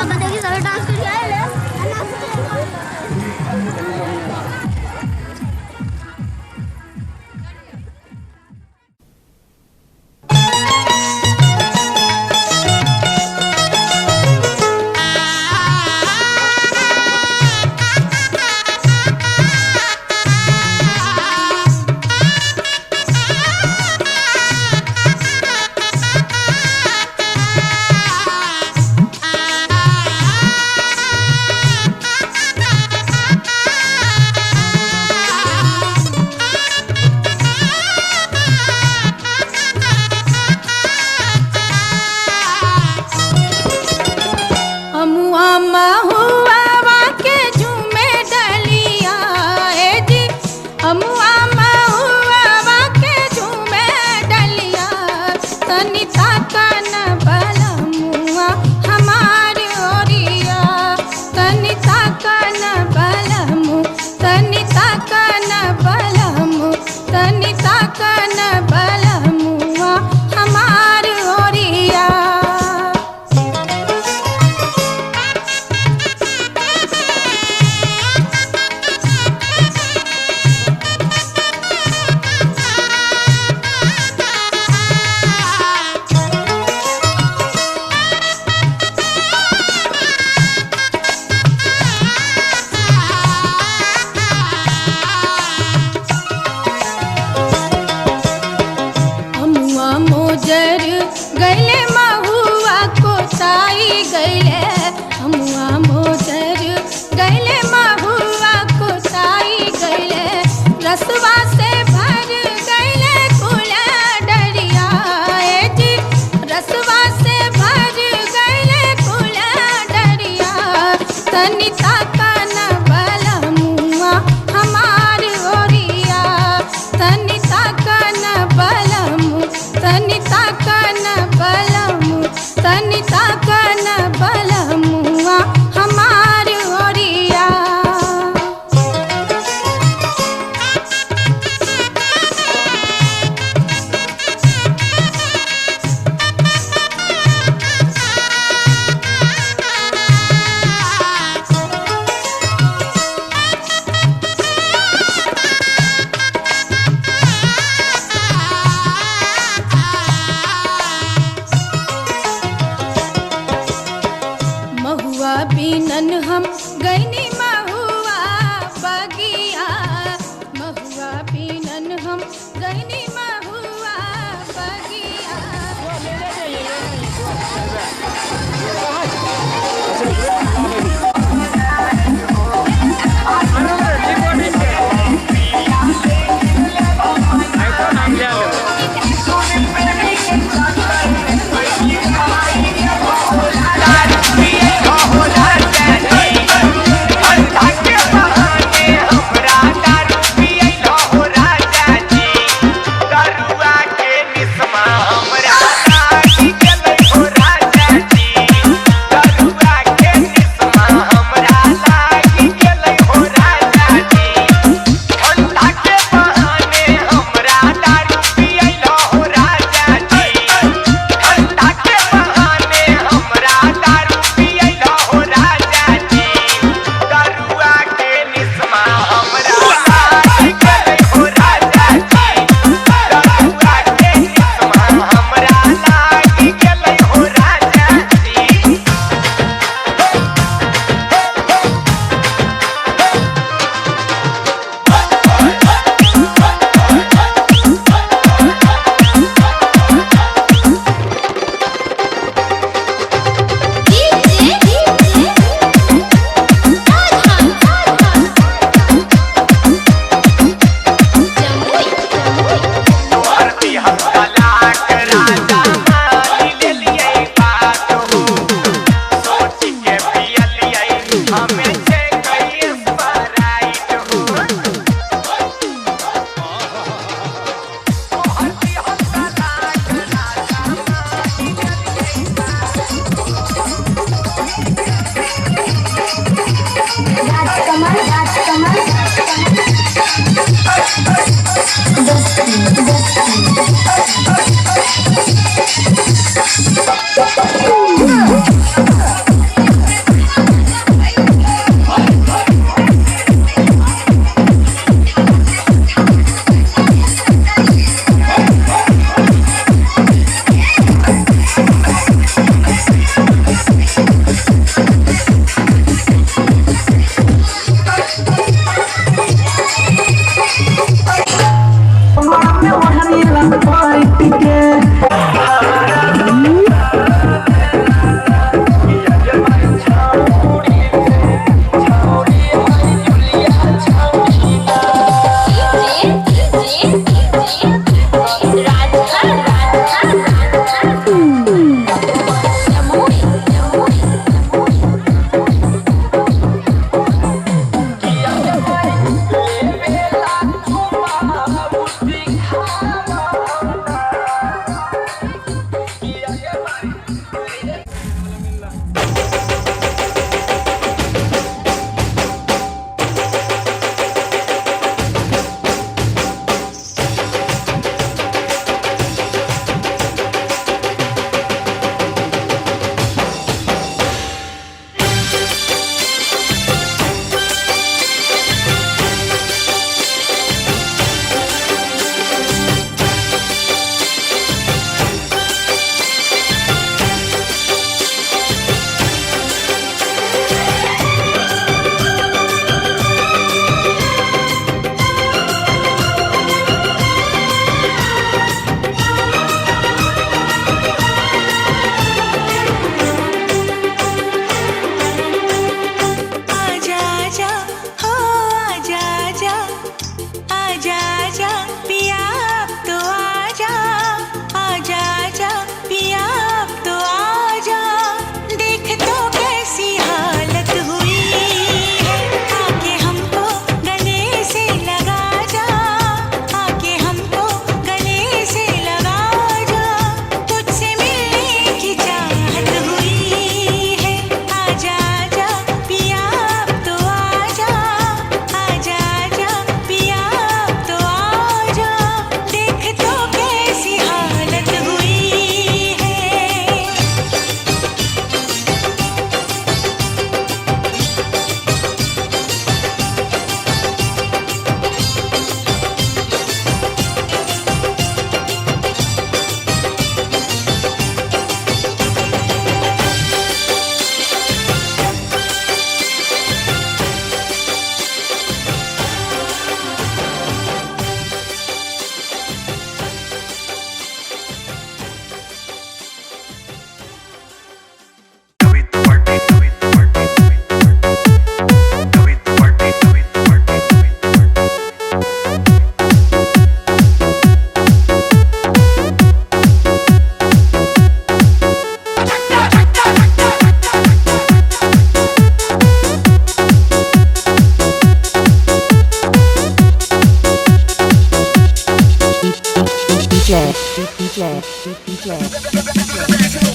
देखिए सारे डांस करके आए ले।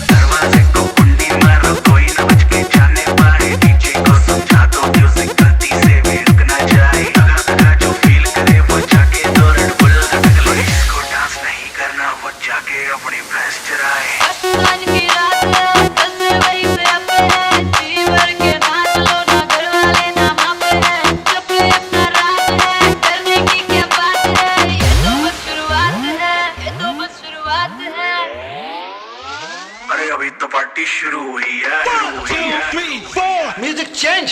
दरवाजे को कुंडी मारो, कोई न बच के जाने पाए। डीजे को समझा दो, म्यूजिक गलती से भी रुक ना जाए। लगा जो फील करे वो जाके दो रेड बुल लटक लो। इसको डांस नहीं करना, वो जाके अपनी भैंस चराए। अरे अभी तो पार्टी शुरू हुई है। 1 2 3 4 म्यूजिक चेंज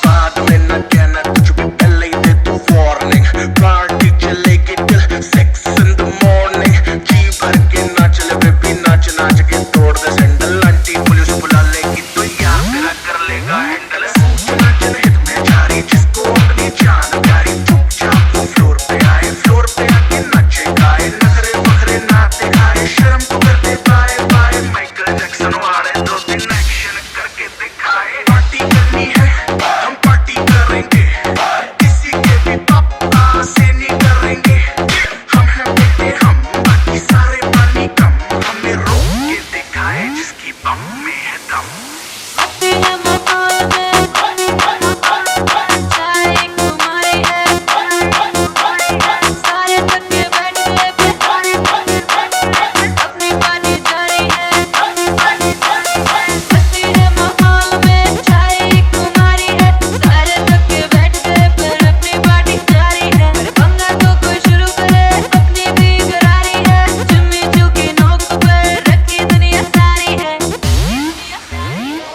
बाद में न कहना कुछ भी, पहले ही दे तू वार्निंग। पार्टी चलेगी till 6 in the morning। जी भर के नाच ले बेबी, नाच नाच के तोड़ दे सैंडल। आंटी पुलिस बुला लेगी तो यार तेरा कर लेगा हैंडल। सूचना जनहित में जारी, जिसको अपनी जान प्यारी। चुपचाप वो फ्लोर पे आए, फ्लोर पे आके नाचे गाए। नखरे बखरे ना दिखाए, शर्म को कर दे बाय बाय। माइकल जैक्सन वाले 2 दिन एक्शन करके दिखाए। पार्टी करनी है, हम पार्टी करेंगे। किसी के भी पापा से नहीं डरेंगे। हम हैं बेटे हम, बाकी सारे पानी कम। हमें रोक के दिखाए जिसकी बम में है दम।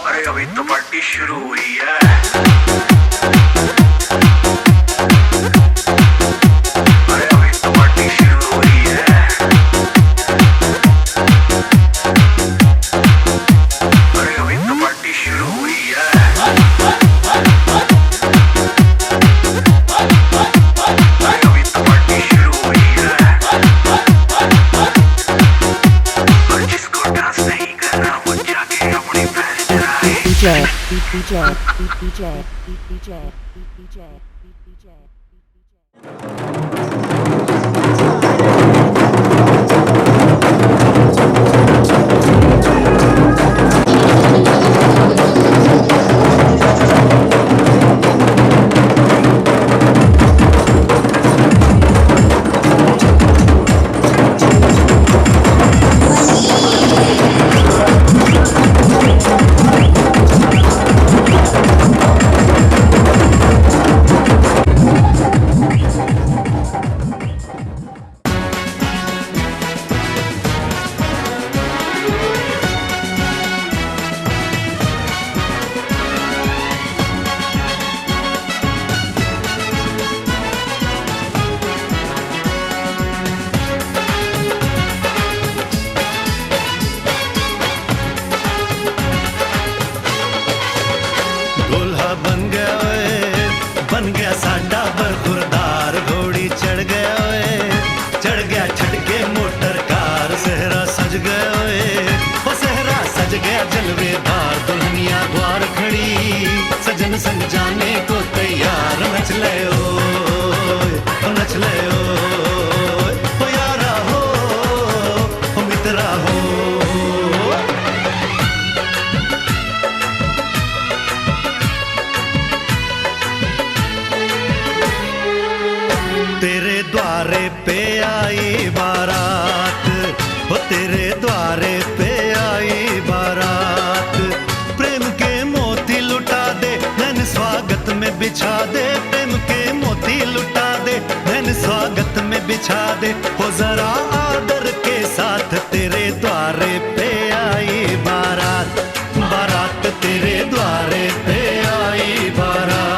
अरे अभी तो पार्टी शुरू हुई है। अरे अभी तो पार्टी शुरू हुई है। अरे अभी तो पार्टी शुरू हुई है। अरे अभी तो पार्टी शुरू हुई है। और जिसको डांस नहीं करना वो जाके अपनी भैंस चराए। बन गया साडा बरखुरदार। घोड़ी चढ़ गया ओए, चढ़ गया छटके मोटर कार। सहरा सज गया ओए, ओ सहरा सज गया जलवेदार। दुल्हनिया द्वार खड़ी, सजन संग जाने को तैयार। नच ले ओए, ओ नच ले ओए, ओ यारा हो, ओ मित्रा हो। तेरे द्वारे पे आई बारात, हो तेरे द्वारे पे आई बारात। प्रेम के मोती लुटा दे, नैन स्वागत में बिछा दे। प्रेम के मोती लुटा दे, नैन स्वागत में बिछा दे। हो जरा आदर के साथ तेरे द्वारे पे आई बारात। बारात तेरे द्वारे पे आई बारात।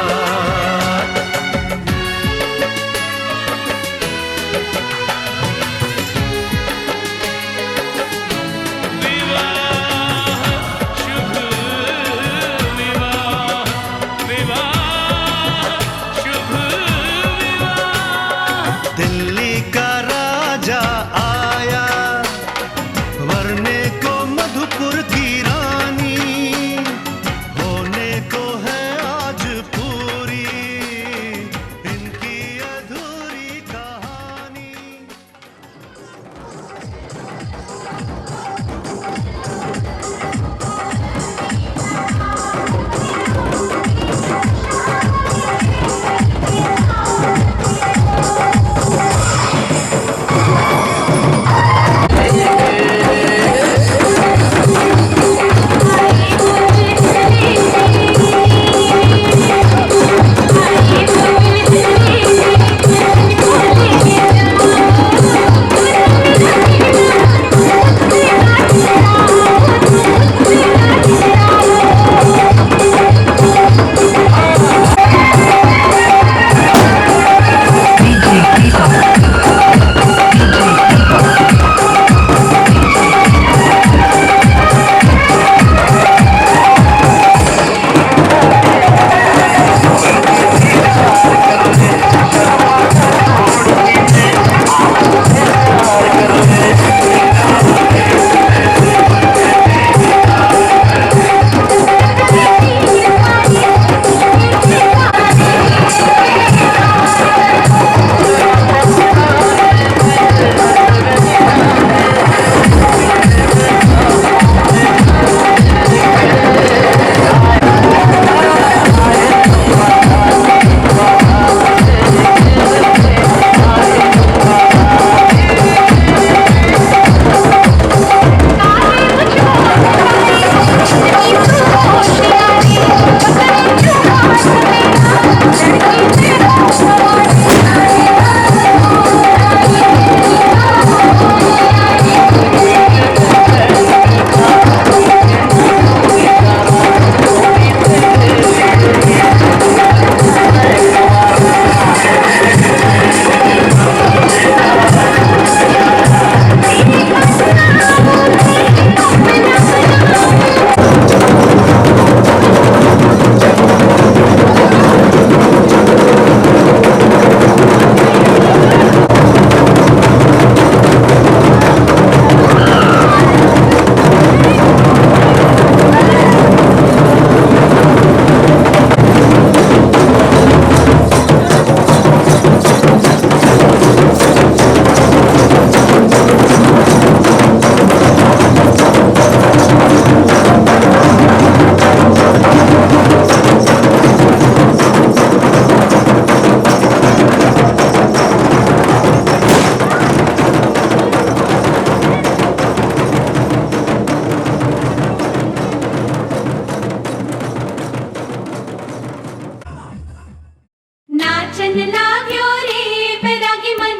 मन,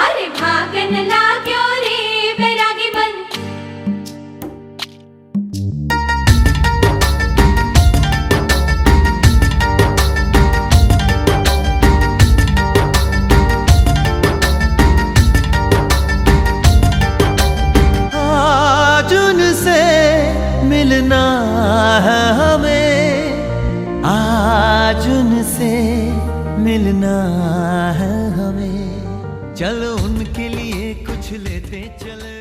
अरे भागन लाग्यो रे बैरागी मन। आज उनसे मिलना है हमें, आज उनसे मिलना है हमें। चलो उनके लिए कुछ लेते चले।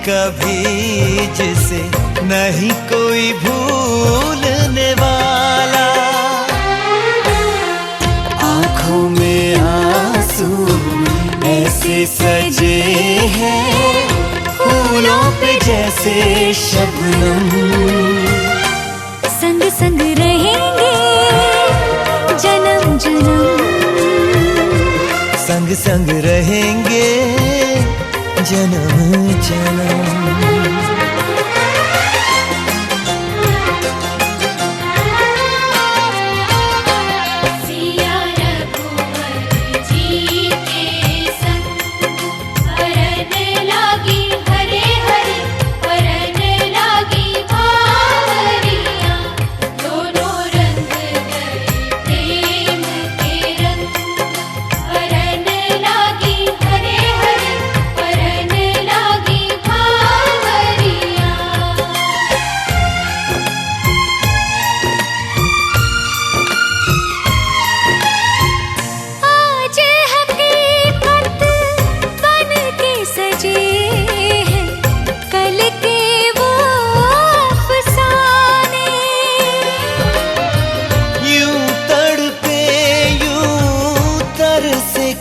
कभी जिसे नहीं कोई भूलने वाला, आंखों में आंसू ऐसे सजे हैं फूलों पे जैसे शबनम। संग संग रहेंगे जन्म जन्म, संग संग रहेंगे जन्म जन्म।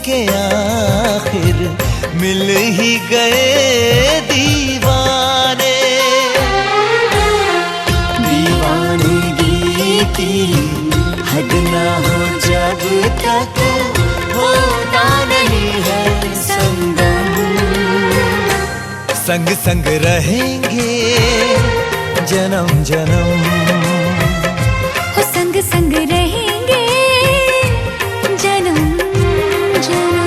के आखिर मिल ही गए दीवाने, दीवानगी की हद ना हो जब तक होता नहीं है संगम। संग संग रहेंगे जन्म जन्म, हो संग संग रहेंगे जन्म जन्म।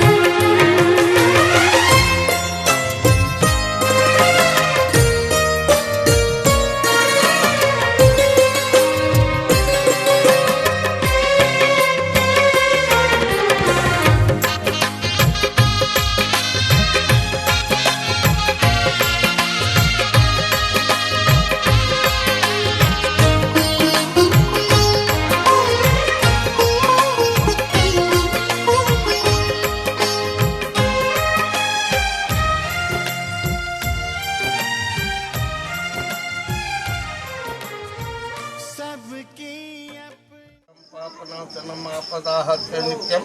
नमापदाहत्य नित्यं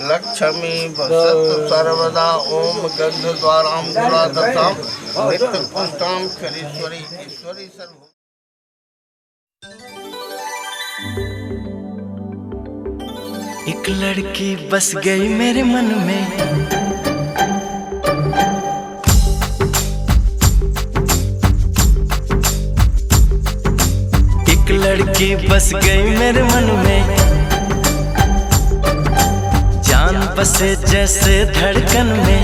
लक्ष्मी वसतु सर्वदा ओम गंधद्वारां दुरादतां नित्यपुष्टां करीश्वरी ईश्वरी सर्व। एक लड़की बस गई मेरे मन में, एक लड़की बस गई मेरे मन में, जान बसे जैसे धड़कन में।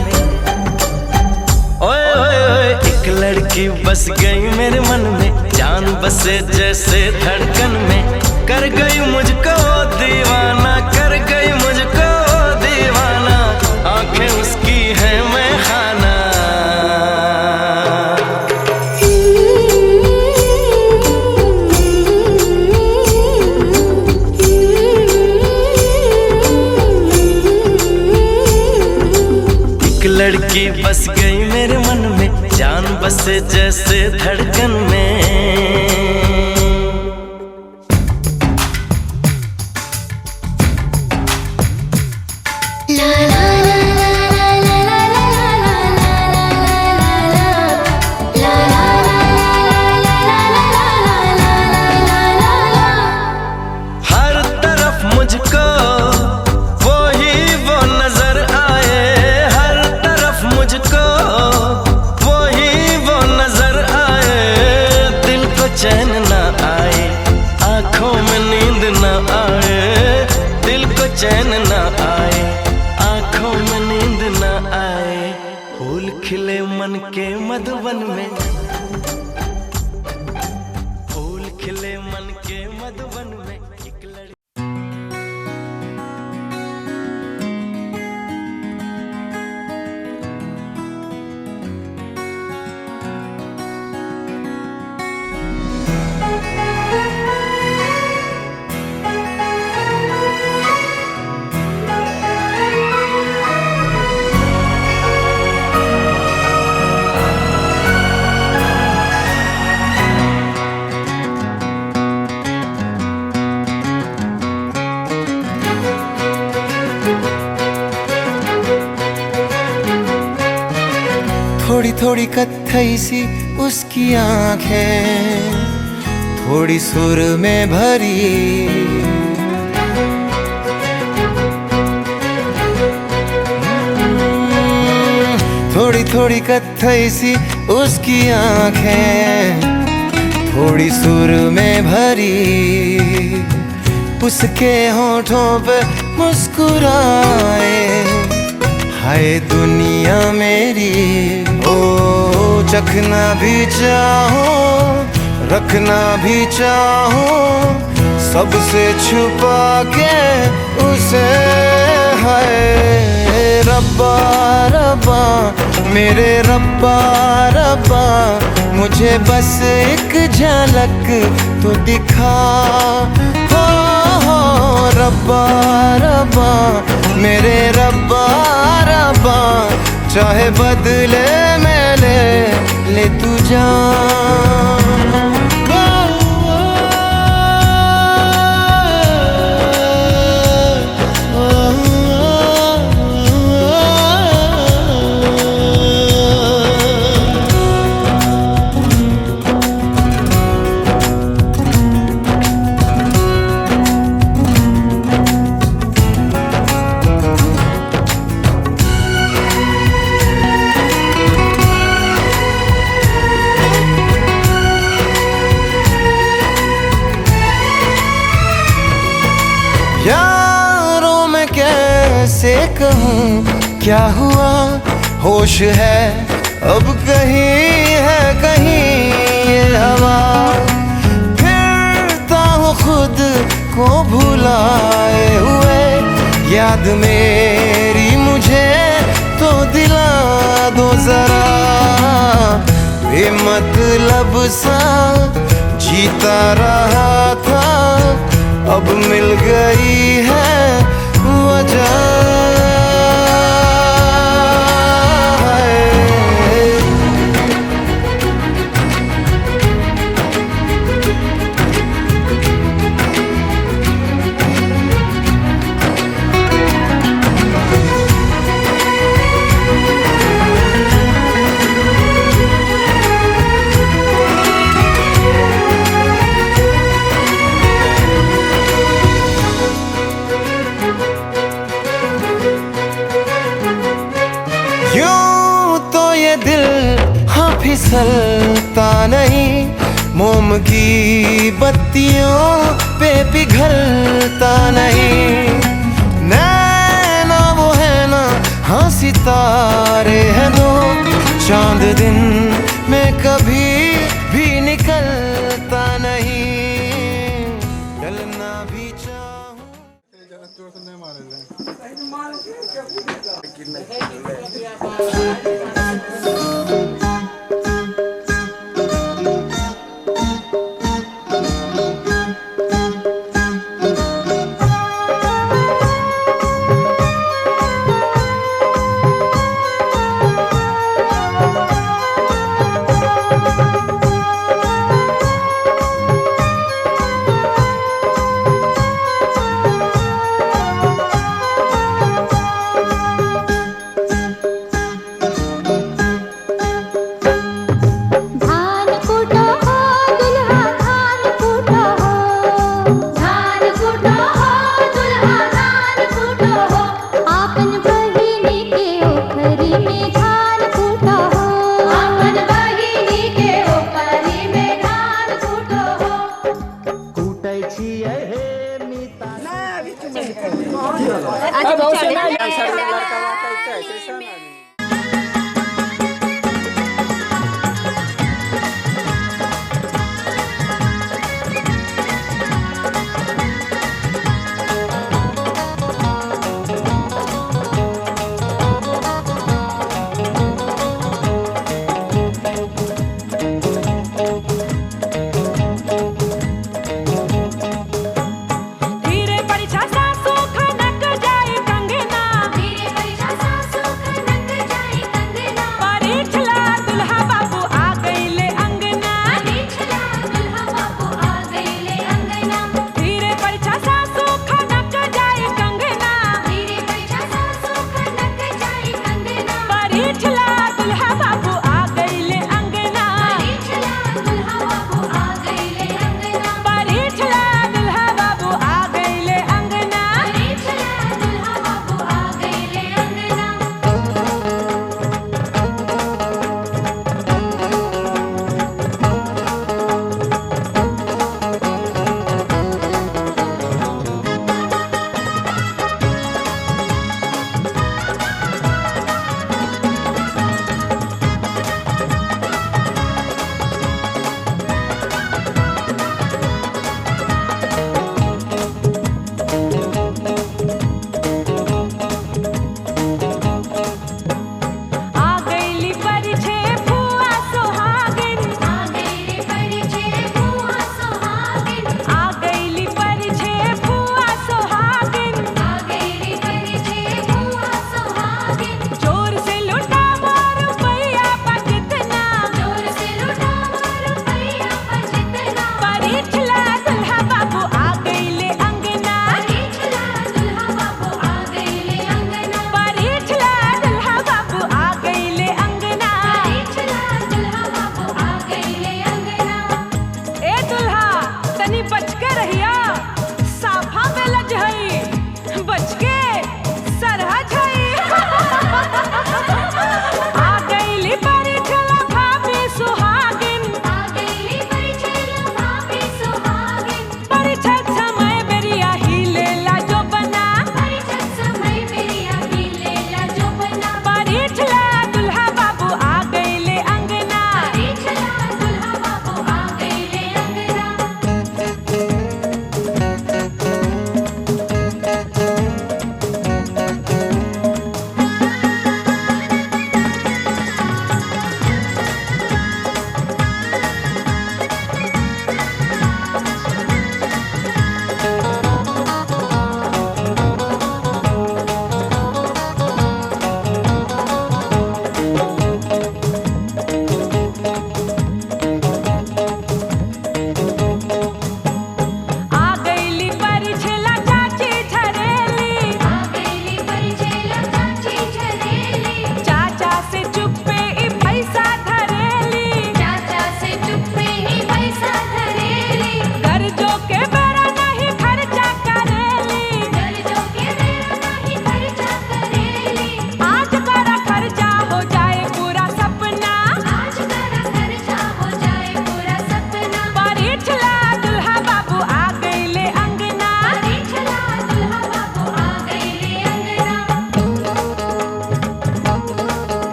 ओए ओए ओए एक लड़की बस गई मेरे मन में, जान बसे जैसे धड़कन में। कर गई मुझको दीवाना, कर गई मुझको दीवाना, आंखें उसकी है मैं खाना। एक लड़की बस गई मेरे मन में, जान बसे जैसे धड़कन में। चैन ना आए, आँखों में नींद ना आए, दिल को चैन ना आए, आँखों में नींद ना आए। फूल खिले मन के मधुवन में, फूल खिले मन के मधुवन में। एक लड़की थोड़ी थोड़ी कत्थई सी उसकी आंखें, थोड़ी सुर में भरी, थोड़ी थोड़ी कत्थई सी उसकी आंखें, थोड़ी सुर में भरी। उसके होठों पे मुस्कुराए, हाय दुनिया मेरी। ओ चखना भी चाहो, रखना भी चाहो, सबसे छुपा के उसे। हाय रब्बा रब्बा मेरे रब्बा रब्बा, मुझे बस एक झलक तो दिखा। हो रब्बा रब्बा मेरे रब्बा रब्बा, चाहे बदले में ले तू जान। यारों में कैसे कहूँ क्या हुआ, होश है अब कहीं है कहीं ये हवा। फिरता हूँ खुद को भुलाए हुए, याद मेरी मुझे तो दिला दो जरा। बेमतलब सा जीता रहा था, अब मिल गई है वजह। नहीं, मोम की बत्तियों पे पिघलता नहीं। नैना वो है ना, हाँ सितारे हैं दो, चांद दिन में कभी भी निकलता नहीं। ढलना भी चाहूं। धान कूटो हो दुल्हा धान कूटो हो, धान कूटो हो दुल्हा धान कूटो हो, आपन बहिनी के ओखरी में धान कूटो हो, आपन बहिनी के ओखरी में धान कूटो हो। कूटै छियै हे मिता। धीरे परिछा सासू खनक जाए कंगना, धीरे परिछा सासू खनक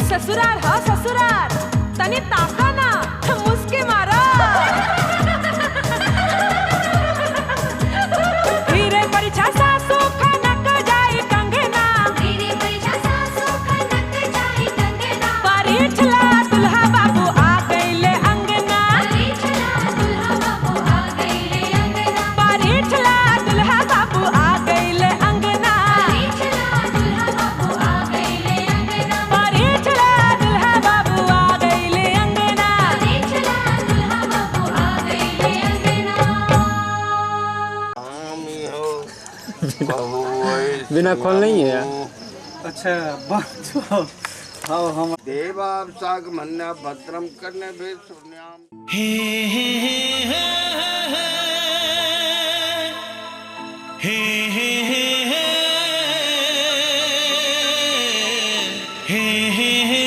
ससुराल हो ससुराल, तनी ताका ना मुस्की मारा। हीरे परिछा सासू खनक जाई कंगना, हीरे परिछा सासू खनक जाई कंगना, परिछला दुल्हा बाबू आ गईले अंगना, परिछला दुल्हा बाबू आ गईले अंगना, परिछला दुल्हा बाबू आ गईले अंगना, परिछला दुल्हा बाबू आ गईले अंगना, परिछला दुल्हा बाबू आ गईले अंगना। परिछला दुल्हा बाबू आ गईले अंगना। आमी हो बहू बिना खोल नहीं है। अच्छा बात हाँ हम देवाब साग मन्ना भद्रम करने भी सुन्याम। हे हे हे हे हे हे हे हे हे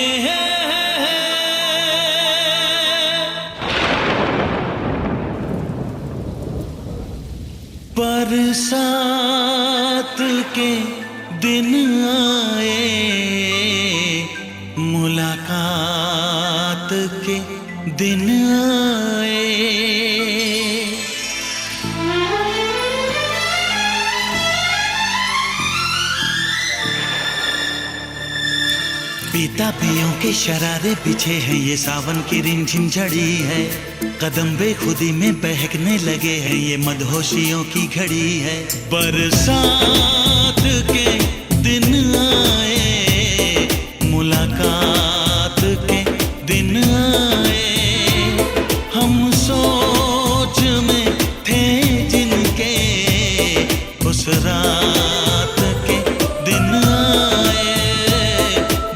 बरसात के दिन आए, मुलाकात के दिन आए। पीता पियों के शरारे पीछे हैं, ये सावन की रिमझिम झड़ी है। कदम बेखुदी में बहकने लगे हैं, ये मदहोशियों की घड़ी है। बरसात के दिन आए, मुलाकात के दिन आए। हम सोच में थे जिनके, उस रात के दिन आए।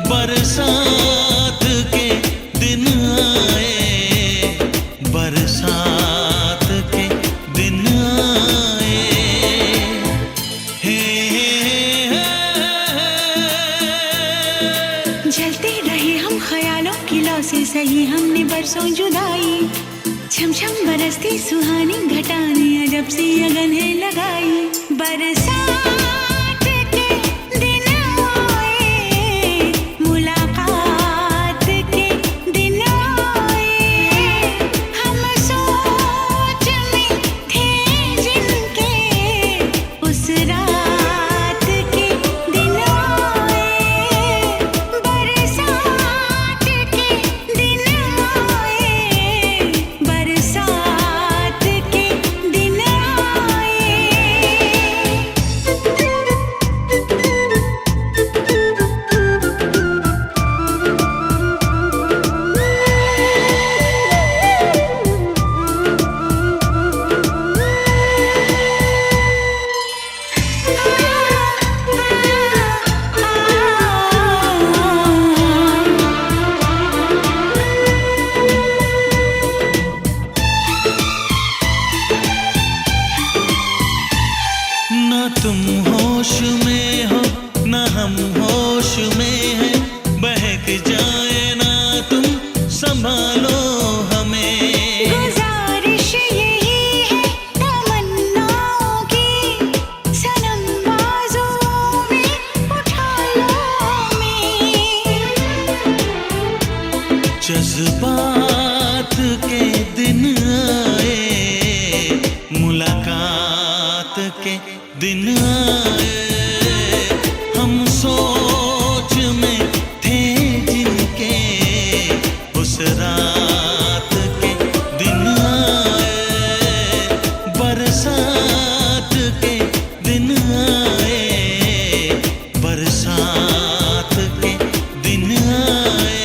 बरसात के दिन आए, बरसात के दिन आए। हे जलते रहे हम ख्यालों की लौ से सही, हमने बरसों जुदाई। छम छम बरसती सुहानी घटाने, अजब सी अगन है लगाई। बरसात के दिन आए, मुलाकात के दिन आए। हम सोच में थे जिनके, उस रात के दिन आए। बरसात के दिन आए, बरसात के दिन आए। ना तुम होश में हो, ना हम होश में हैं। बहक जाए ना तुम, संभालो हमें। गुजारिश यही है तमन्नाओं की, सनम बाजुओं में उठा लो हमें। जज्बात के दिन आए, मुलाकात के दिन आए। हम सोच में थे जिनके, उस रात के दिन आए। बरसात के दिन आए, बरसात के दिन आए।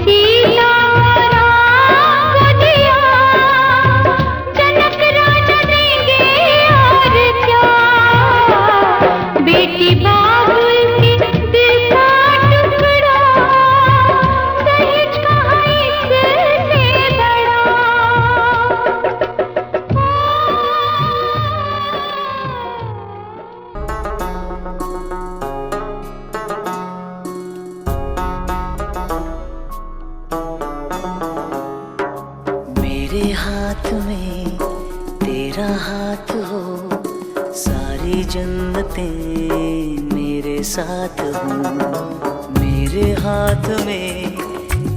सीता राम को दिया, जनक राजा देंगे और क्या। बेटी बाबुल के दिल का टुकड़ा, दहेज कहाँ इससे बड़ा। मेरे हाथ में तेरा हाथ हो, सारी जन्नतें मेरे साथ हो। मेरे हाथ में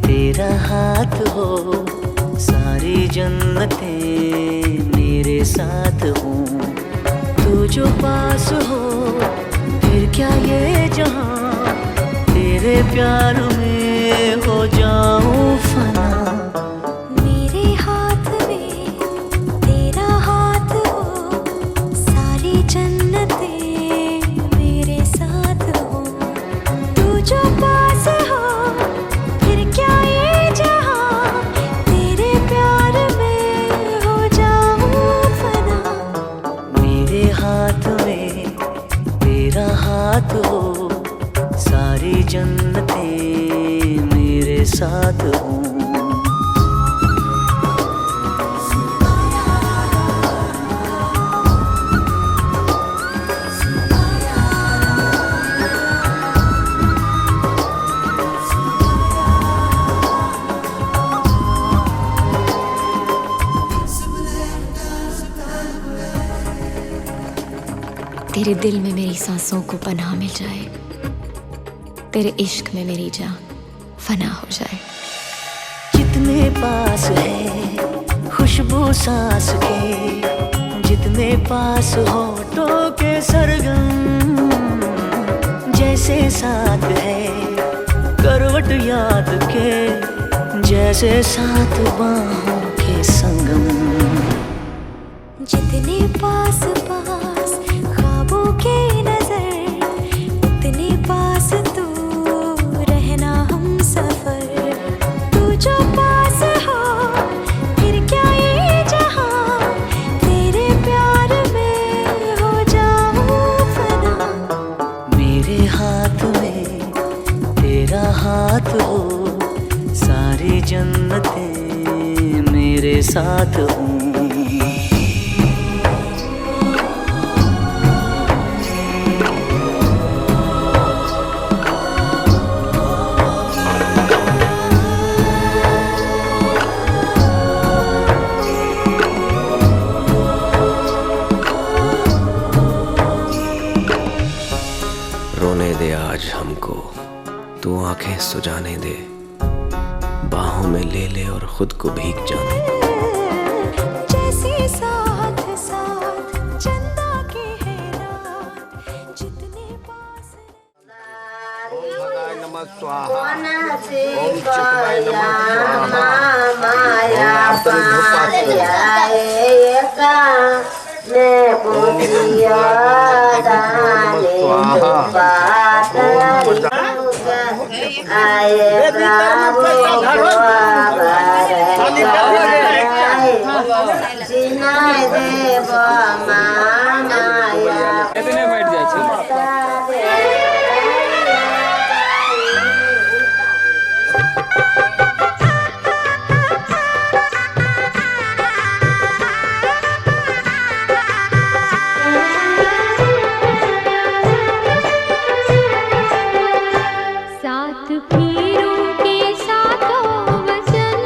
तेरा हाथ हो, सारी जन्नतें मेरे साथ हो। तू जो पास हो फिर क्या ये जहां, तेरे प्यार में हो जाऊं फना। मेरे हाथ में तेरा हाथ हो, सारी जन्नतें मेरे साथ हो। तू जो पास हो फिर क्या ये जहां, तेरे प्यार में हो जाऊं फना। मेरे हाथ में तेरा हाथ हो, सारी जन्नतें मेरे साथ हो। तेरे दिल में मेरी सांसों को पनाह मिल जाए, तेरे इश्क में मेरी जान फना हो जाए। जितने पास है खुशबू सांस के, जितने पास होठों के सरगम, जैसे साथ है करवट याद के, जैसे साथ बाहों के संगम। जितने पास पास ख्वाबों के नजर, उतने पास तू रहना हम सफर। तू जो पास हो फिर क्या ये जहां, तेरे प्यार में हो जाऊं फना। मेरे हाथ में तेरा हाथ हो, सारी जन्नतें मेरे साथ हो। रोने दे आज हमको, तू आंखें सुजाने दे, बाहों में ले ले और खुद को भीग जाने दे। जैसे साथ साथ चंदा के है रात, जितने पास। ओम भगाय नमः स्वाहा, ओम चित्तवाय नमः कितने बैठ जाए सात पीरों के सातों वचन,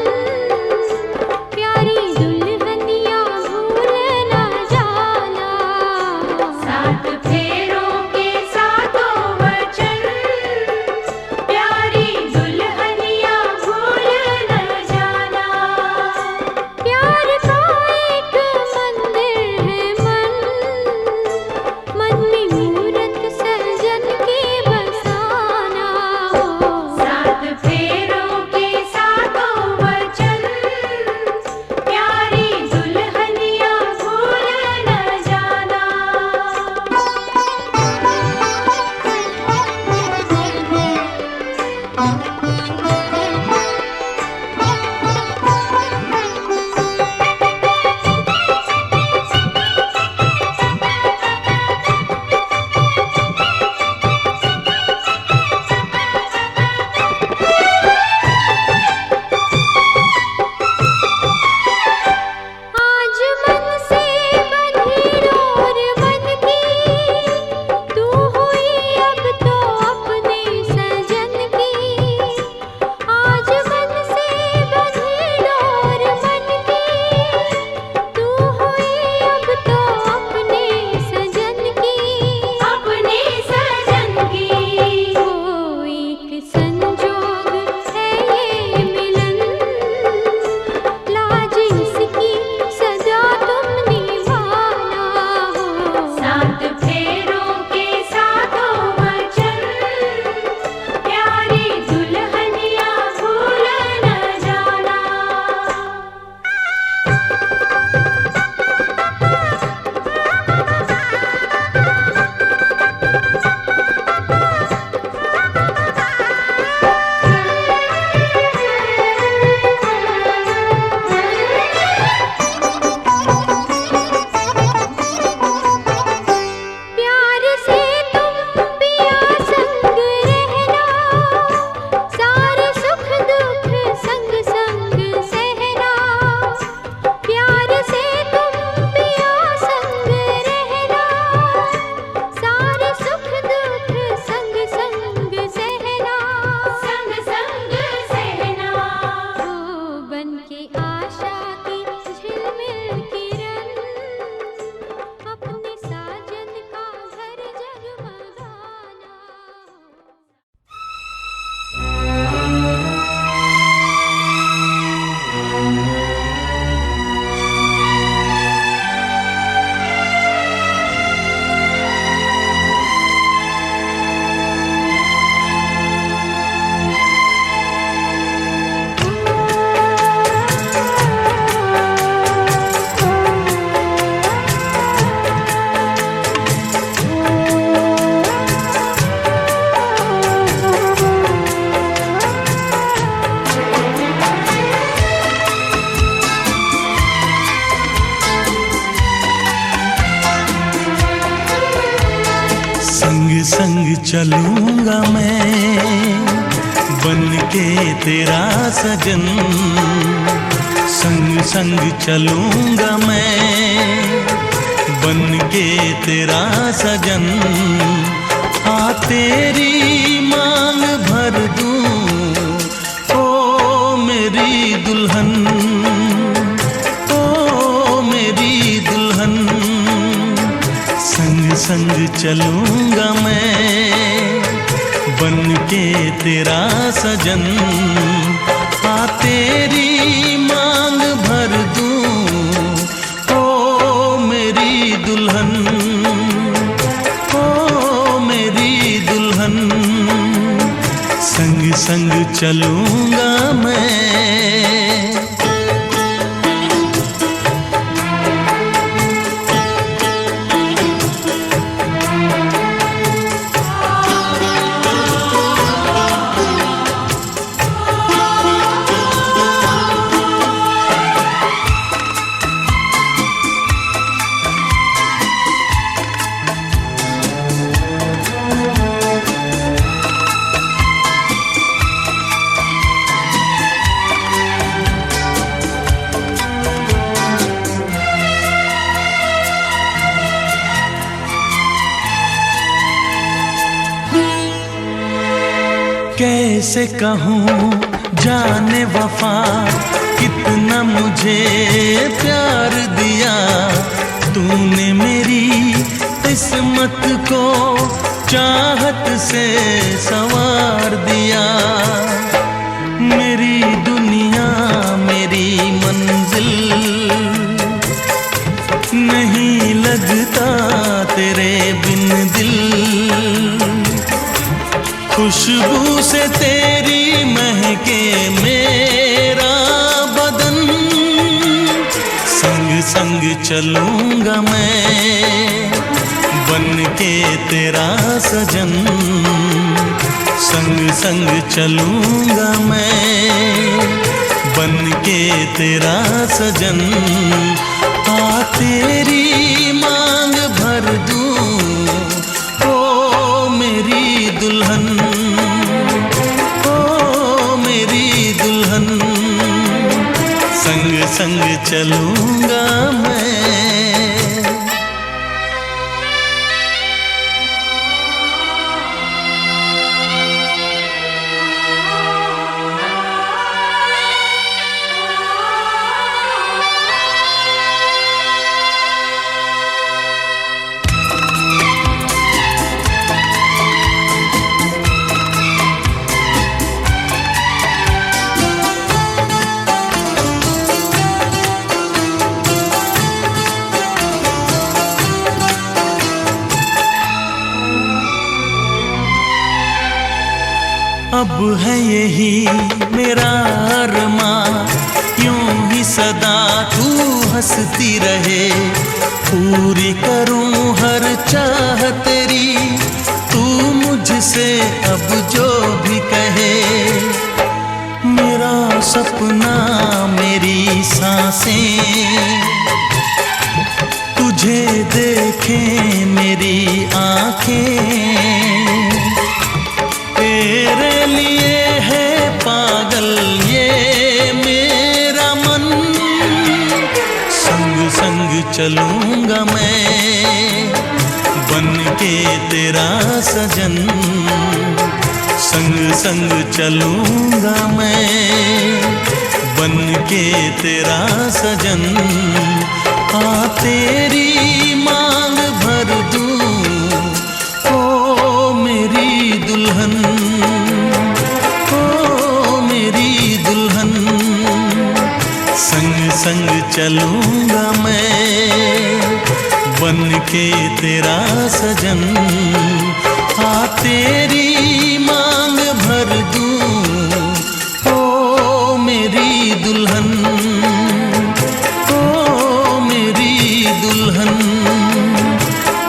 प्यारी दुल्हनिया भूल ना जा। संग चलूंगा मैं बन के तेरा सजन, संग संग चलूंगा मैं बन के तेरा सजन। आ तेरी मांग भर दूं ओ मेरी दुल्हन, ओ मेरी दुल्हन। संग संग चलूंगा मैं बन के तेरा सजन। आ तेरी मांग भर दूं ओ मेरी दुल्हन, ओ मेरी दुल्हन। संग संग चलूंगा मैं। कैसे कहूँ जाने वफा कितना मुझे प्यार दिया तूने, मेरी किस्मत को चाहत से संवार दिया। मेरी दुनिया मेरी मंजिल नहीं लगता तेरे बिन दिल। खुशबू से तेरी महके मेरा बदन, संग संग चलूंगा मैं बन के तेरा सजन। संग संग चलूंगा मैं बन के तेरा सजन। आ तेरी मांग भर दूं ओ मेरी दुल्हन, ओ मेरी दुल्हन। संग संग चलूंगा मैं। अब है यही मेरा अरमां, यूं ही सदा तू हंसती रहे। पूरी करूं हर चाह तेरी, तू मुझसे अब जो भी कहे। मेरा सपना मेरी सांसें तुझे देखें मेरी आंखें। तेरे लिए है पागल ये मेरा मन, संग संग चलूंगा मैं बन के तेरा सजन। संग संग चलूंगा मैं बन के तेरा सजन। आ तेरी मांग भर दूं ओ मेरी दुल्हन, ओ मेरी दुल्हन। संग संग चलूंगा मैं बन के तेरा सजन। आ तेरी मांग भर दूं ओ मेरी दुल्हन, ओ मेरी दुल्हन,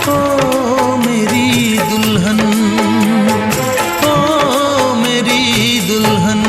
ओ मेरी दुल्हन, ओ मेरी दुल्हन।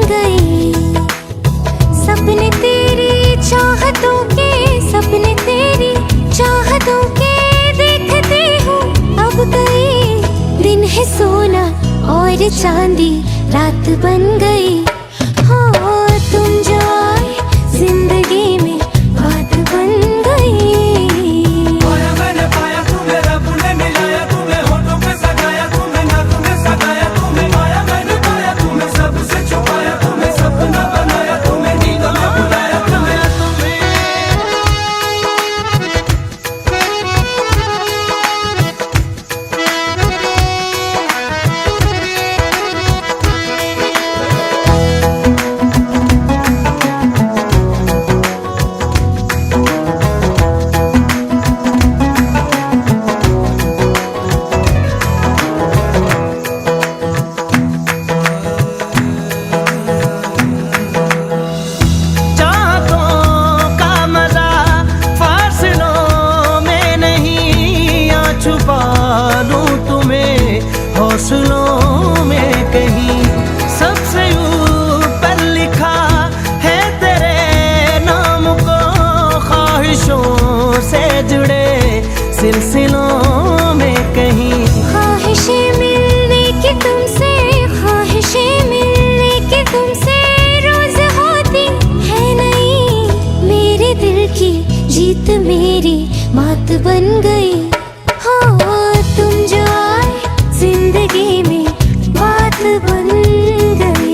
गई। सपने तेरी चाहतों के, सपने तेरी चाहतों के देखती हूँ अब गई। दिन है सोना और चांदी रात बन गई। हो तुम जो आए जिंदगी में बात बन गई। पाया मैंने पाया तुम्हें, रब ने मिलाया तुम्हें, होठों पे सजाया तुम्हें, नाक में सजाया तुम्हें। पाया मैंने पाया तुम्हें, सबसे छुपाया तुम्हें, सपना बनाया तुम्हें, नींदों में बुलाया तुम्हें। हौसलों में कहीं सबसे ऊपर लिखा है तेरे नाम को, ख्वाहिशों से जुड़े सिलसिलों में कहीं। ख्वाहिशें मिलने की तुमसे, ख्वाहिशें मिलने की तुमसे रोज होती है नहीं। मेरे दिल की जीत मेरी मात बन गई। हो तुम जो आए जिंदगी में बात बन गई।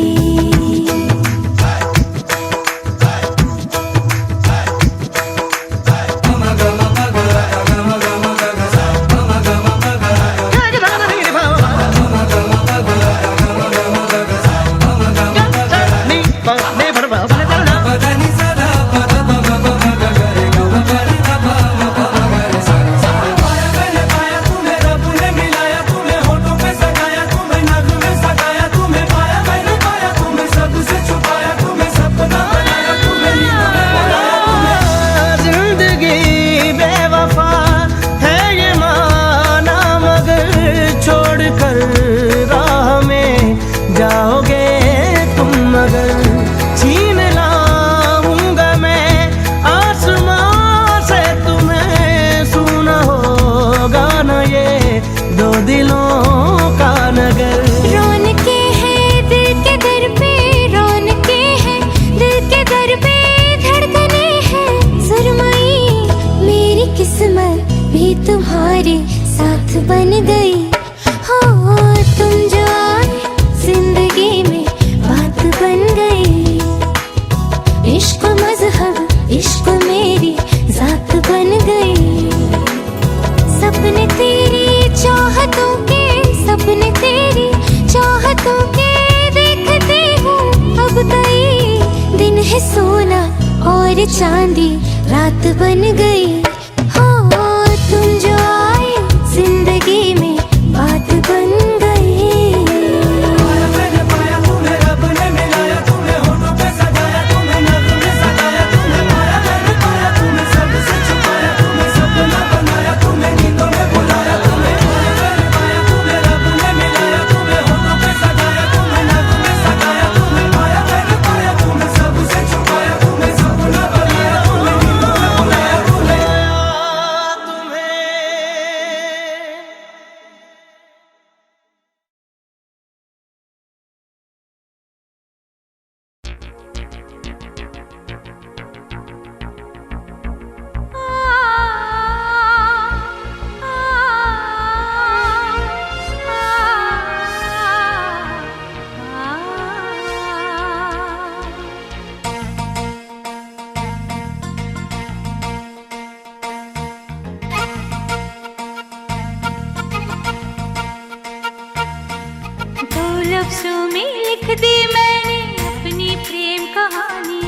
तुम्हारे साथ बन गई। हो तुम जो आए जिंदगी में बात बन गई। इश्क मजहब इश्क मेरी जात बन गई। सपने तेरी चाहतों के, सपने तेरी चाहतों के देखती हूँ अब गई। दिन है सोना और चांदी रात बन गई। तुम जो आए जिंदगी में बात बन गई। पाया मैंने पाया तुम्हें, रब ने मिलाया तुम्हें, होठों पे सजाया तुम्हें, नाक में सजाया तुम्हें। पाया मैंने पाया तुम्हें, सबसे छुपाया तुम्हें, सपना बनाया तुम्हें, नींदों में बुलाया तुम्हें। पाया मैंने पाया तुम्हें, रब ने मिलाया तुम्हें, होठों पे सजाया तुम्हें, नाक में सजाया तुम्हें। पाया मैंने पाया तुम्हें, सबसे छुपाया तुम्हें, सपना बनाया तुम्हें, नींदों में बुलाया तुम्हें। लफ्जों में लिख दी मैंने अपनी प्रेम कहानी।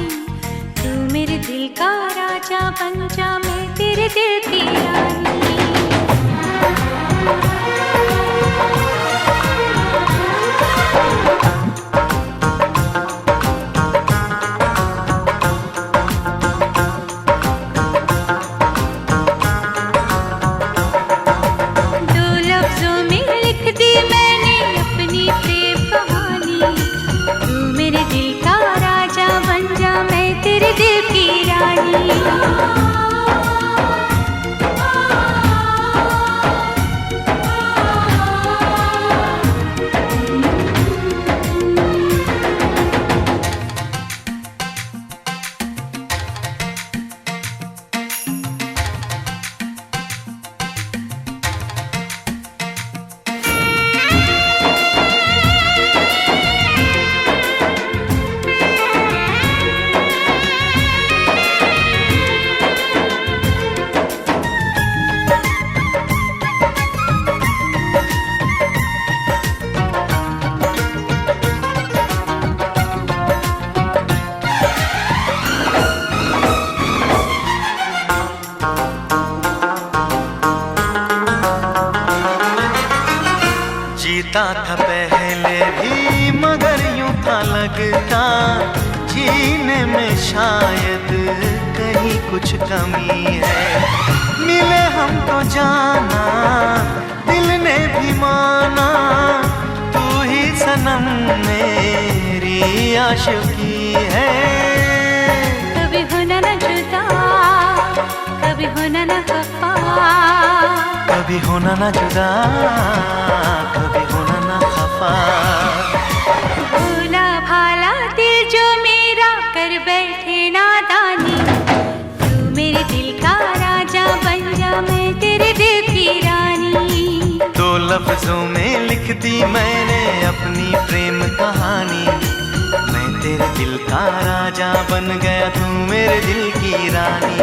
तू मेरे दिल का राजा बन जा, मैं तेरे दिल की रानी। दो लफ्जों में लिख दी मैंने अपनी प्रेम कहानी। तू मेरे दिल का देखता था पहले भी, मगर यूं था लगता जीने में शायद कहीं कुछ कमी है। मिले हम तो जाना, दिल ने भी माना, तू ही सनम मेरी आशिकी है। कभी होना न जुदा, कभी होना न खफा, कभी होना न जुदा, कभी होना न खफा। भोला भाला दिल जो मेरा कर बैठे नादानी, तू मेरे दिल का राजा बन जा, मैं तेरे दिल की रानी। दो लफ्जों में लिख दी मैंने अपनी प्रेम कहानी, मैं तेरे दिल का राजा बन गया, तू मेरे दिल की रानी।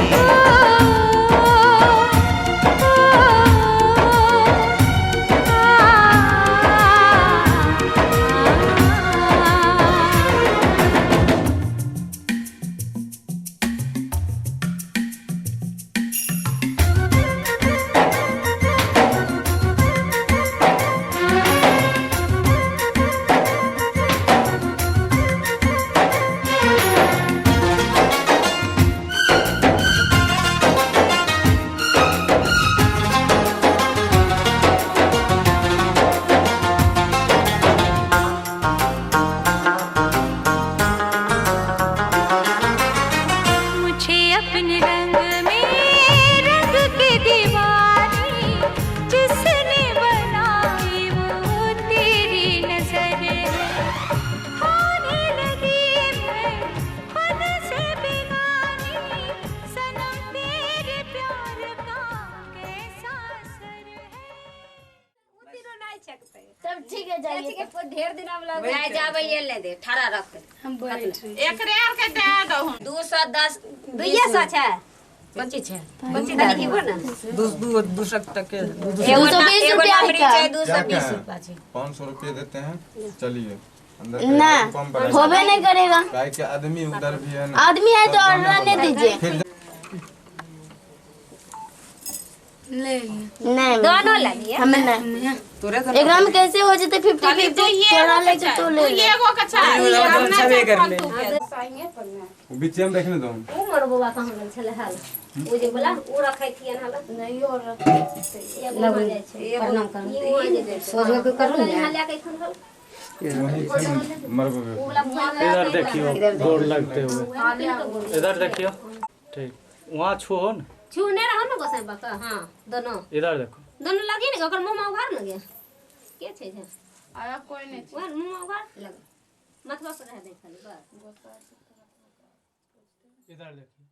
तब ठीक है, जाइए ढेर दिन हम लोग आ जावे, ये ले दे ठाड़ा रख हम एक रेर के दे दो 210 200 है बच्ची है बच्ची दादी की बोल ना 200 तक के 220 रुपया है 220 रुपया 500 रुपये देते हैं। चलिए ना होबे नहीं करेगा, गाय के आदमी उधर भी है ना, आदमी है तो रहने दीजिए। नहीं दोनों लगी हमें नहीं, एक में कैसे हो जाते 50-50 चढ़ा ले तो ले ले एगो कच्चा छबे कर ले बीच में देखने दो। ओ मोर बाबा कहां गेल छले हाल ओ जे बोला ओ रखै थियन हाल नहीं और रखै लग जाय छै प्रणाम कर सोझो के करू ने हाल के खन हाल इधर देखियो गोर लगते हुए, इधर देखियो ठीक वहां छू हो ना, छू ने रह न गोसाई बाबा। हां दोनों इधर देखो, दोनों लगी ने ओकर मुंह में उघार न गया के छै जे आया कोई नहीं वो मुंह में उघार लग मतवा से रह दे खाली बस इधर देखियो।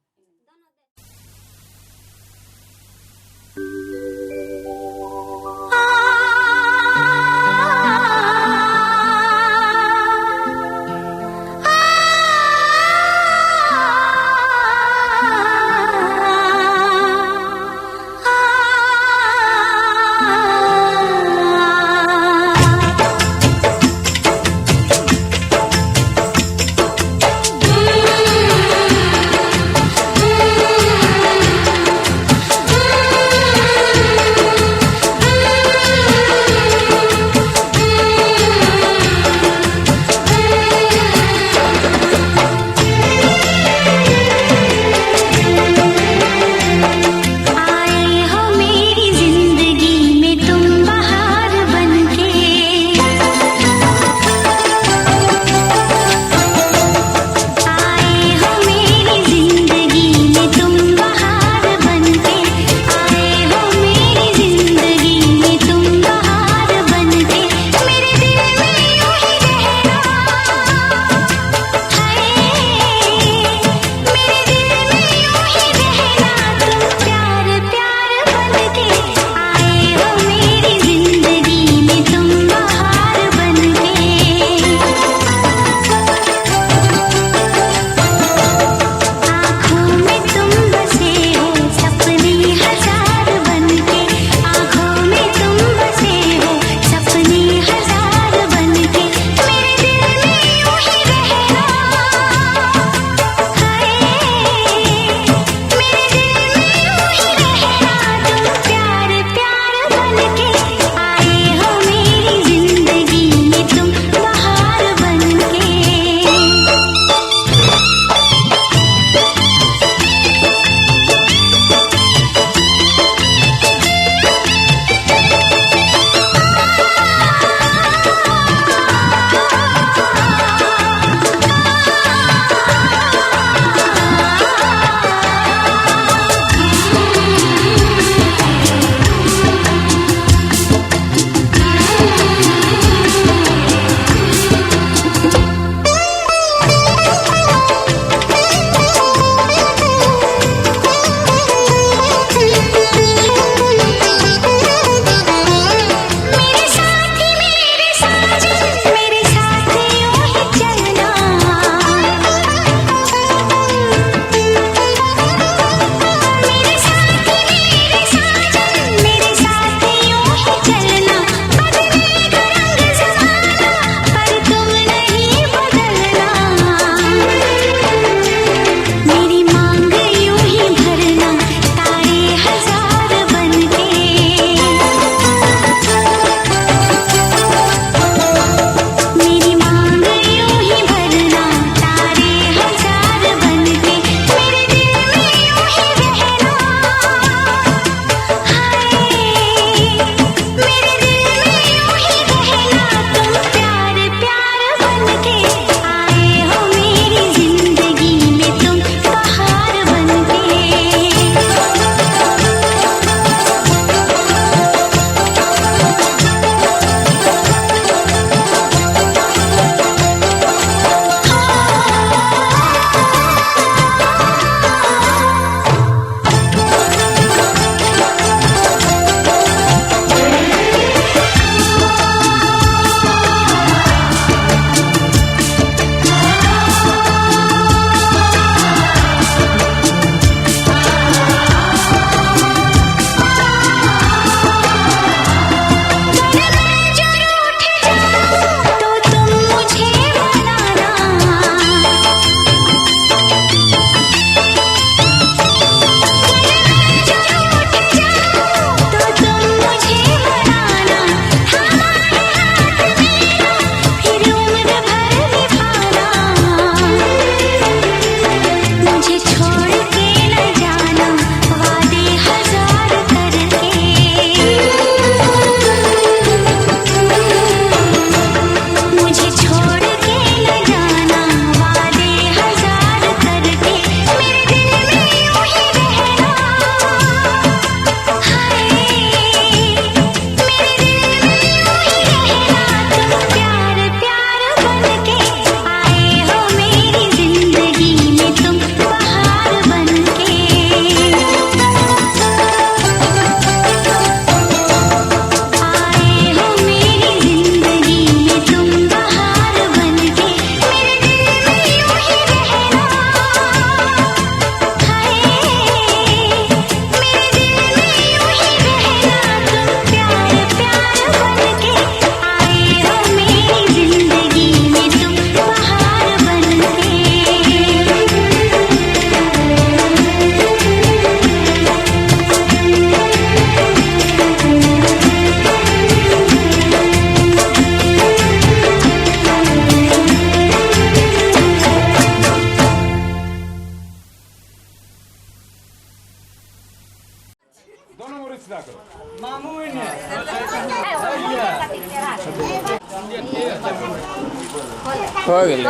हो गेल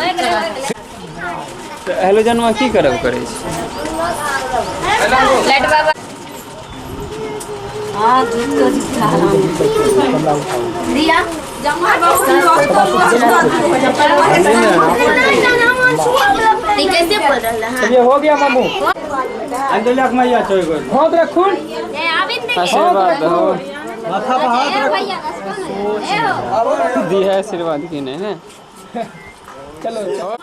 हेलो जनमा की करब करै छी लाइट बाबा हां दूध तो दिखा रिया जमा कैसे बोल रहा है ये हो गया मामू अंजलि के मैया चोई गो बहुत रखून ए आविन दे आशीर्वाद हो माथा पे हाथ रख भैया ए दी है आशीर्वाद की नहीं है चलो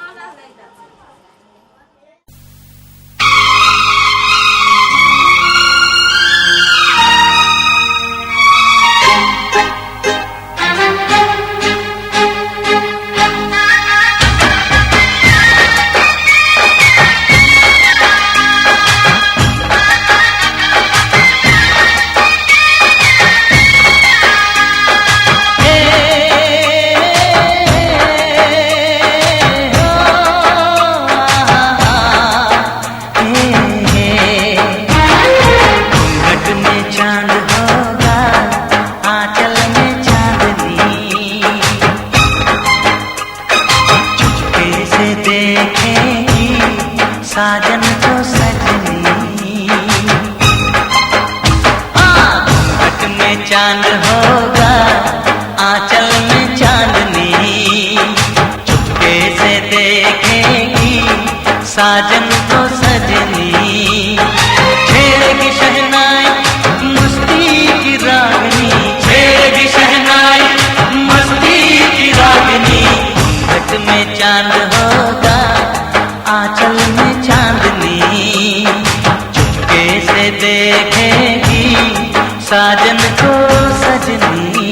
साजन को सजनी घूंघट में चांद होगा आंचल में चांदनी चुपके से देखेगी साजन को सजनी छेड़ेगी शहनाई मस्ती की रागनी छेड़ेगी शहनाई मस्ती की रागनी घूंघट में चांद होगा आंचल में चांदनी चुपके से देखेगी साजन को सजनी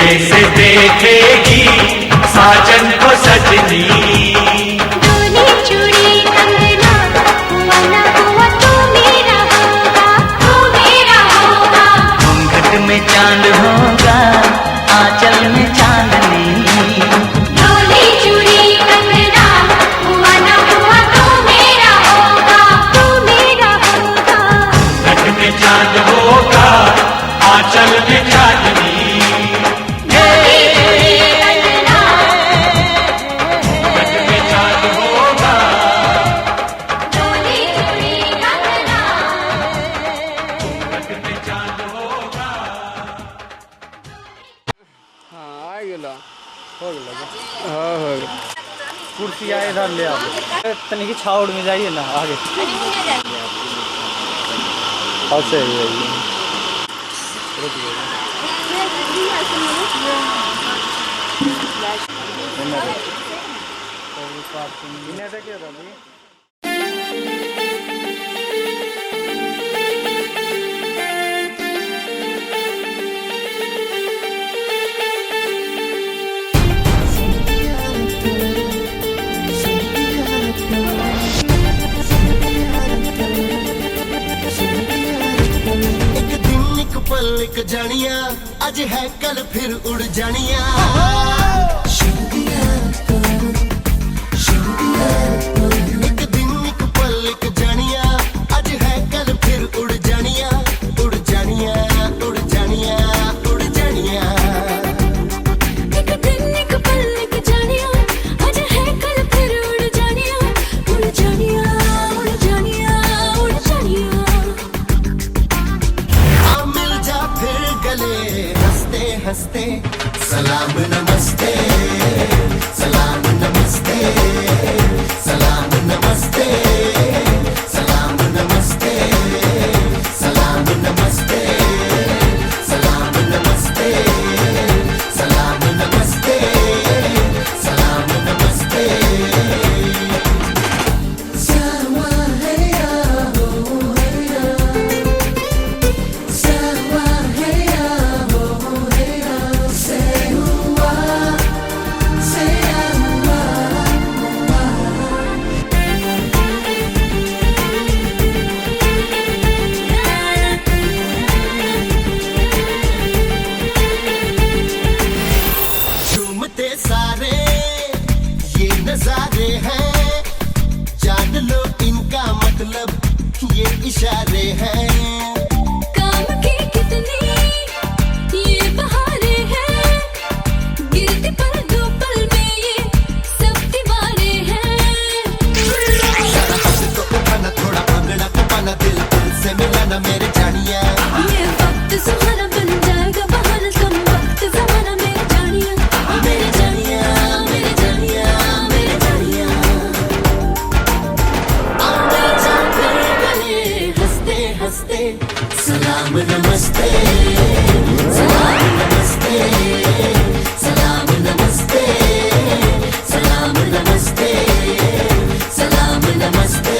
से देखेगी साजन को सजनी। डोली चूड़ी कंगना हुआ ना हुआ तू मेरा होगा, तू मेरा होगा। घूंघट में चांद होगा, आंचल में चांदनी। डोली चूड़ी कंगना हुआ ना हुआ तू मेरा होगा, तू मेरा होगा। घूंघट में चांद होगा, आंचल में चांदनी। कुर्सी आए इधर ले आओ, तनी की छावड़ में जाइए ना आगे। ऐसे ही एक जानिया अज है कल फिर उड़ जानिया। एक दिन एक पल एक जानिया अज है कल फिर उड़ जानिया, उड़ जानिया, उड़ जानिया, उड़ जानिया। एक दिन एक पल एक जानिया अज है कल फिर उड़ जानिया, उड़ जानिया, उड़ जानिया, उड़ जानिया। फिर गले हंसते हंसते सलाम नमस्ते, सलाम नमस्ते, सलाम नमस्ते, सलाम नमस्ते, सलाम नमस्ते, सलाम नमस्ते, सलाम नमस्ते, सलाम नमस्ते। सावा है या हो है या, सावा है या हो है या, से हुआ से हुआ हुआ। झूमते सारे ये नजारे हैं, जान लो इनका मतलब ये इशारे हैं। काम की कितनी ये बहारे हैं, गिरती पल दो पल में ये सब दीवारे हैं। सारा हद तो उठाना, थोड़ा भागना कपाना, दिल दिल से मिलाना मेरे जानिया। ये वक्त सुहाना बन जाएगा बहाना, कम वक्त जमाना मेरे जानिया, मेरे जानिया, मेरे जानिया, मेरे जानिया। आने जा फिर गले हंसते हंसते सलाम नमस्ते, सलाम नमस्ते, सलाम नमस्ते, सलाम नमस्ते, सलाम नमस्ते,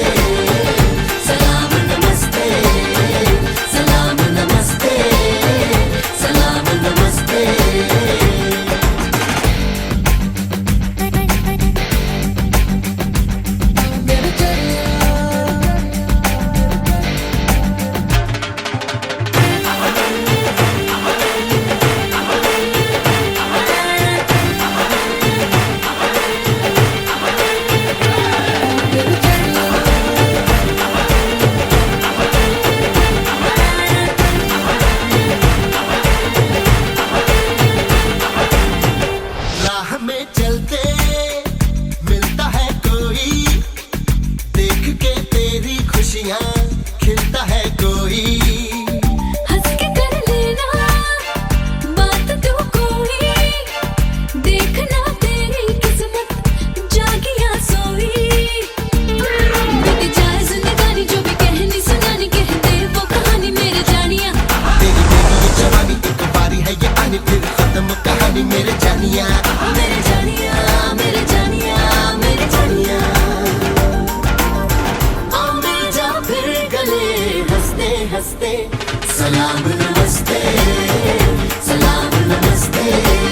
सलाम नमस्ते, सलाम नमस्ते, सलाम नमस्ते। राह में चलते मिलता है कोई, देख के तेरी खुशियाँ खिलता है कोई। हंस के कर लेना बात तू कोई, देखना तेरी किस्मत जागी या सोई। बीत जाए जिंदगानी जो भी कहनी सुनानी, कह दे वो कहानी मेरे जानिया। तेरी मेरी ये जवानी एक बारी है ये आनी, फिर खत्म कहानी मेरे जानिया, मेरे जानिया, मेरे जानिया, मेरे जानिया। आमिर जा फिर गले हंसते हंसते सलाम नमस्ते, सलाम नमस्ते।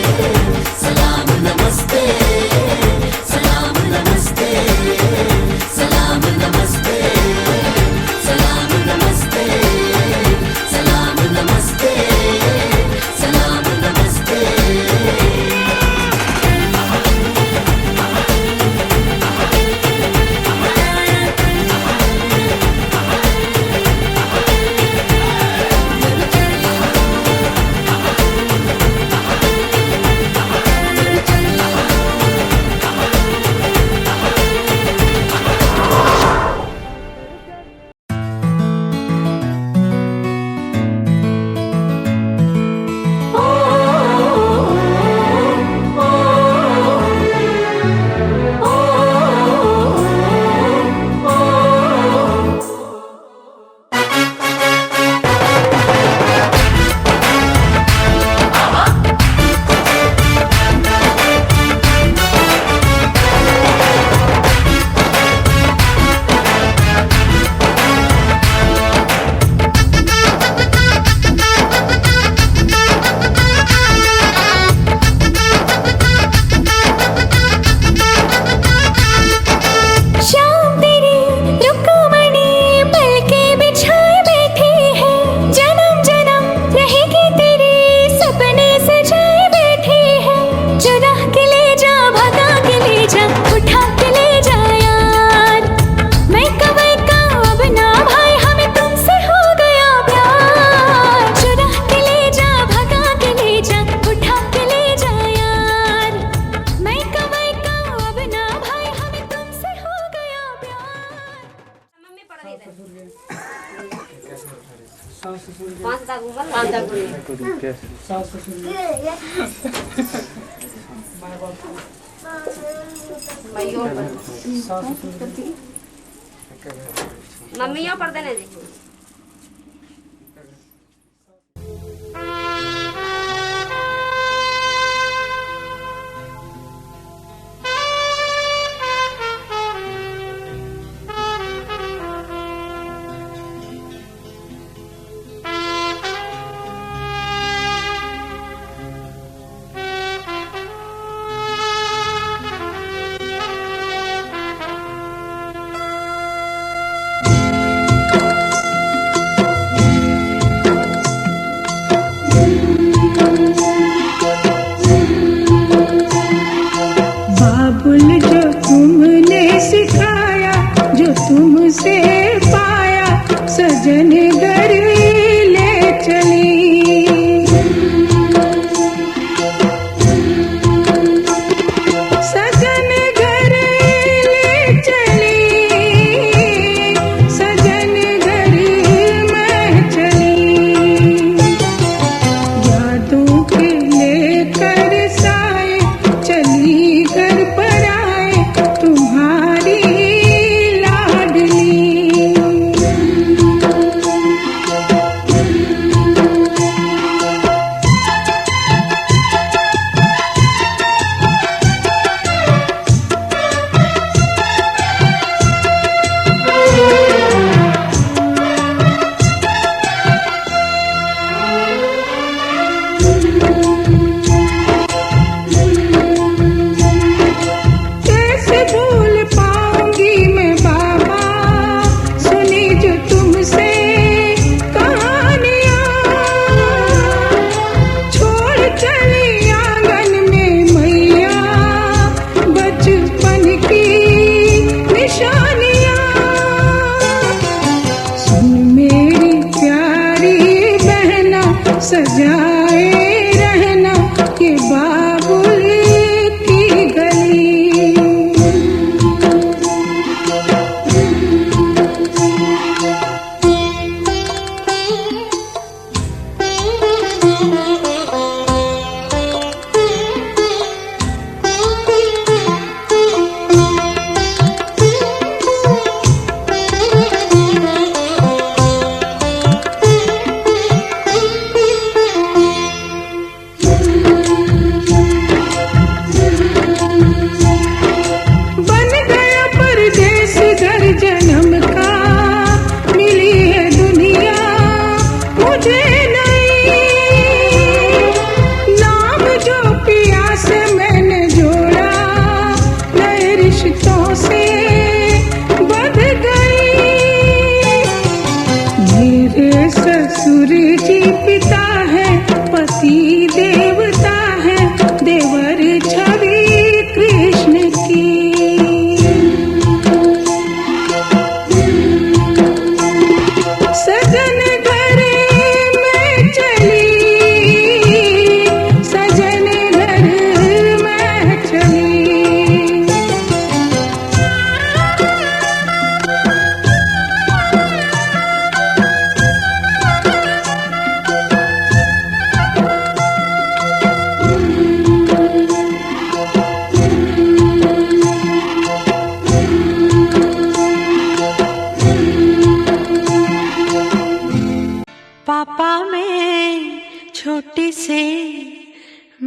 मम्मियों पर देने दे।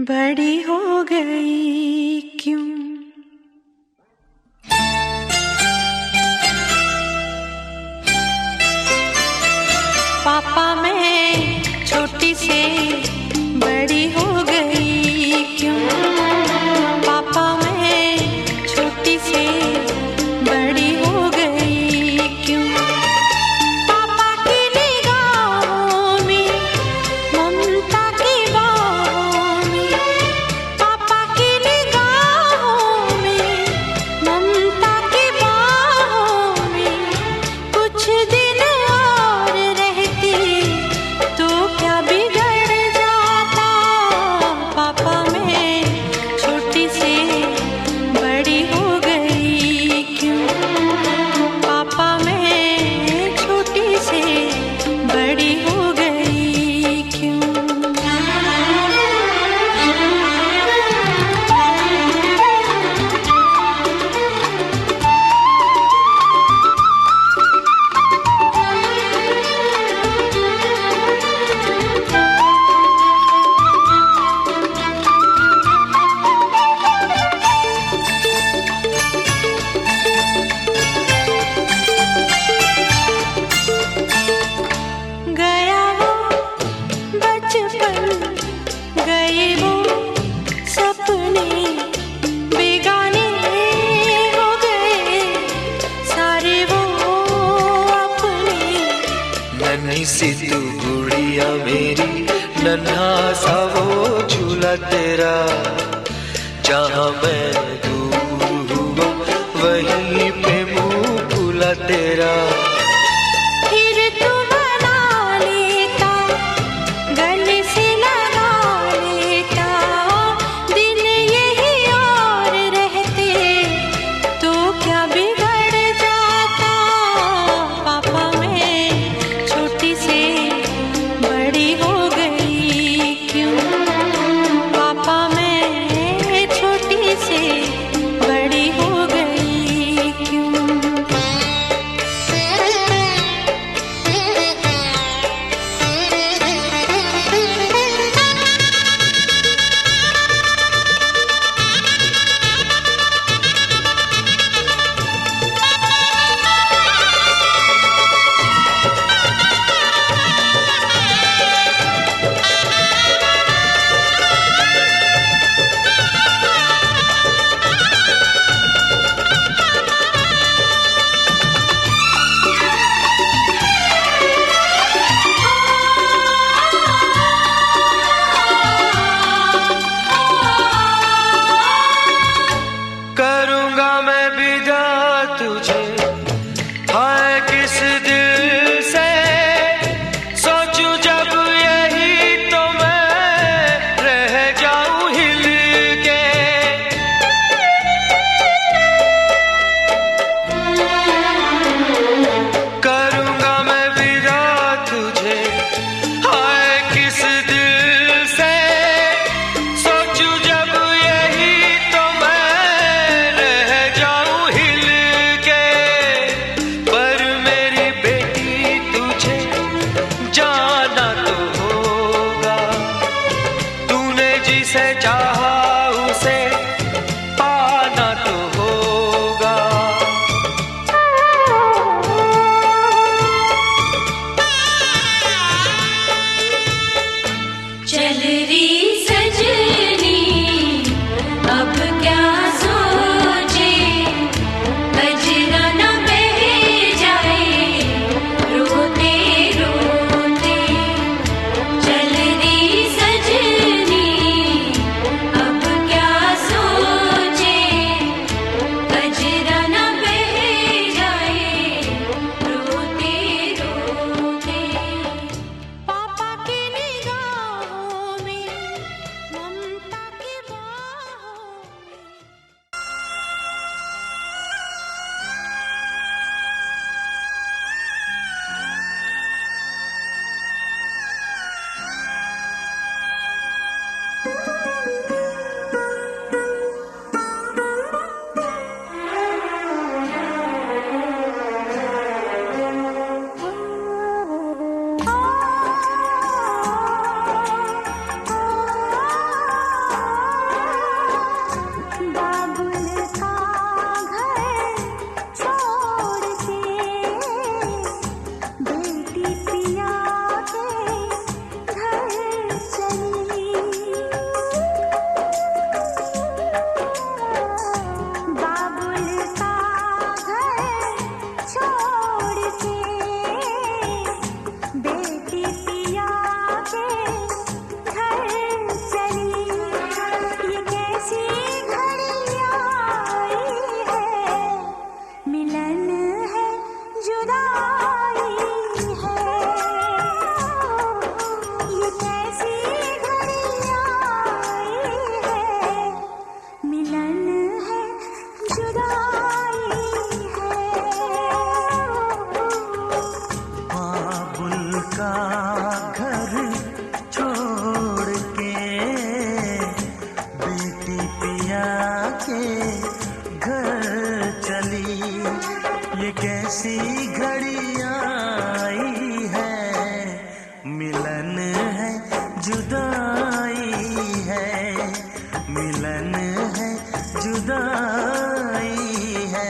बड़ी हो गई क्यों? पापा मैं छोटी से बड़ी हो गई क्यों? पापा मैं छोटी से बड़ी हो गई क्यों? पापा की निगाहों में ममता की बाहों में, पापा की निगाहों में ममता की बाहों में कुछ दिन और रहती तो क्या बिगड़ जाता सी तू गुड़िया मेरी, नन्हा सा वो झूला तेरा, जहाँ मैं दूर हुआ वहीं पे मुँह फूला तेरा। फिर तू बना लेता, गले से लगा लेता, दिन यही और रहते तो क्या बिगड़ जाता। पापा मैं छोटी से बड़ी हो गई क्यों, पापा मैं छोटी से बड़ी हो गई क्यों। करूँगा मैं विदा तुझे, हाय किस दिल से सोचूं जब यही तो मैं रह जाऊं हिल के। करूँगा मैं विदा तुझे, हाय किस दिल से सोचूं जब यही तो मैं रह जाऊं हिल के। पर मेरी बेटी तुझे जाना तो होगा, तूने जिसे चाहा उसे पाना तो होगा। चल री सजनी अब क्या सोचे, कजरा न बह जाए रोते रोते। चल री सजनी अब क्या सोचे, कजरा न बह जाए रोते रोते। पापा की निगाहों में, ममता की बाहों में। बाबुल का घर छोड़ के बेटी पिया के घर चली। बाबुल का घर छोड़ के बेटी पिया के घर चली। ये कैसी घड़ियां आई है, मिलन है जुदाई है। ये कैसी घड़ियां आई है, मिलन है जुदाई है। बाबुल का घर छोड़ के बेटी पिया के घर चली। ये कैसी घड़ियां आई है, मिलन है जुदाई है, मिलन है जुदाई है।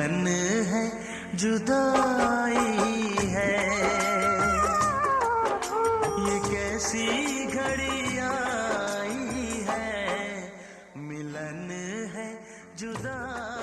मिलन है जुदाई है, ये कैसी घड़ी आई है, मिलन है जुदाई।